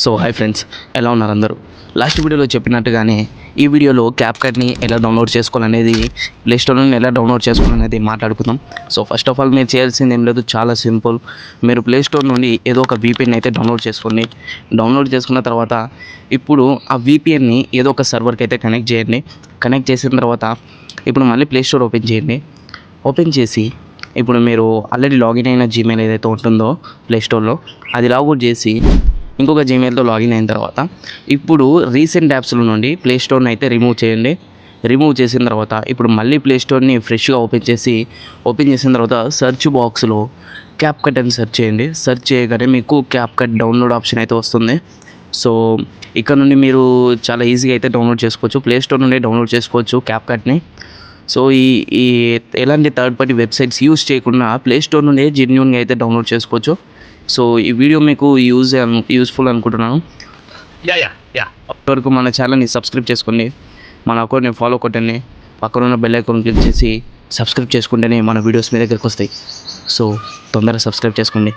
So hi friends, ఎలా ఉన్నారు అందరూ? లాస్ట్ వీడియోలో చెప్పినట్టుగానే ఈ వీడియోలో క్యాప్కట్ని ఎలా డౌన్లోడ్ చేసుకోవాలనేది, ప్లేస్టోర్ నుండి ఎలా డౌన్లోడ్ చేసుకోవాలనేది మాట్లాడుకుందాం. సో ఫస్ట్ ఆఫ్ ఆల్ మీరు చేయాల్సింది ఏం లేదు, చాలా సింపుల్. మీరు ప్లేస్టోర్ నుండి ఏదో ఒక VPN అయితే డౌన్లోడ్ చేసుకోండి. డౌన్లోడ్ చేసుకున్న తర్వాత ఇప్పుడు ఆ VPNని ఏదో ఒక సర్వర్కి అయితే కనెక్ట్ చేయండి. కనెక్ట్ చేసిన తర్వాత ఇప్పుడు మళ్ళీ ప్లేస్టోర్ ఓపెన్ చేయండి. ఓపెన్ చేసి ఇప్పుడు మీరు ఆల్రెడీ లాగిన్ అయిన జీమెయిల్ ఏదైతే ఉంటుందో ప్లేస్టోర్లో, అది లాగౌట్ చేసి ఇంకొక జీమెయిల్తో లాగిన్ అయిన తర్వాత ఇప్పుడు రీసెంట్ యాప్స్లో నుండి ప్లేస్టోర్ని అయితే రిమూవ్ చేయండి. రిమూవ్ చేసిన తర్వాత ఇప్పుడు మళ్ళీ ప్లేస్టోర్ని ఫ్రెష్గా ఓపెన్ చేసిన తర్వాత సెర్చ్ బాక్స్లో క్యాప్కట్ అని సెర్చ్ చేయండి. సెర్చ్ చేయగానే మీకు క్యాప్కట్ డౌన్లోడ్ ఆప్షన్ అయితే వస్తుంది. సో ఇక్కడ నుండి మీరు చాలా ఈజీగా అయితే డౌన్లోడ్ చేసుకోవచ్చు, ప్లేస్టోర్ నుండి డౌన్లోడ్ చేసుకోవచ్చు క్యాప్కట్ని. సో ఈ ఎలాంటి థర్డ్ పార్టీ వెబ్సైట్స్ యూజ్ చేయకుండా ప్లేస్టోర్ నుండి జెన్యూన్గా అయితే డౌన్లోడ్ చేసుకోవచ్చు. సో ఈ వీడియో మీకు యూస్ఫుల్ అనుకుంటున్నాను. అప్పటివరకు మన ఛానల్ని సబ్స్క్రైబ్ చేసుకోండి, మన అకౌంట్ని ఫాలో కొట్టండి, పక్కన ఉన్న బెల్ ఐకాన్ క్లిక్ చేసి సబ్స్క్రైబ్ చేసుకుంటేనే మన వీడియోస్ మీ దగ్గరికి వస్తాయి. సో తొందరగా సబ్స్క్రైబ్ చేసుకోండి.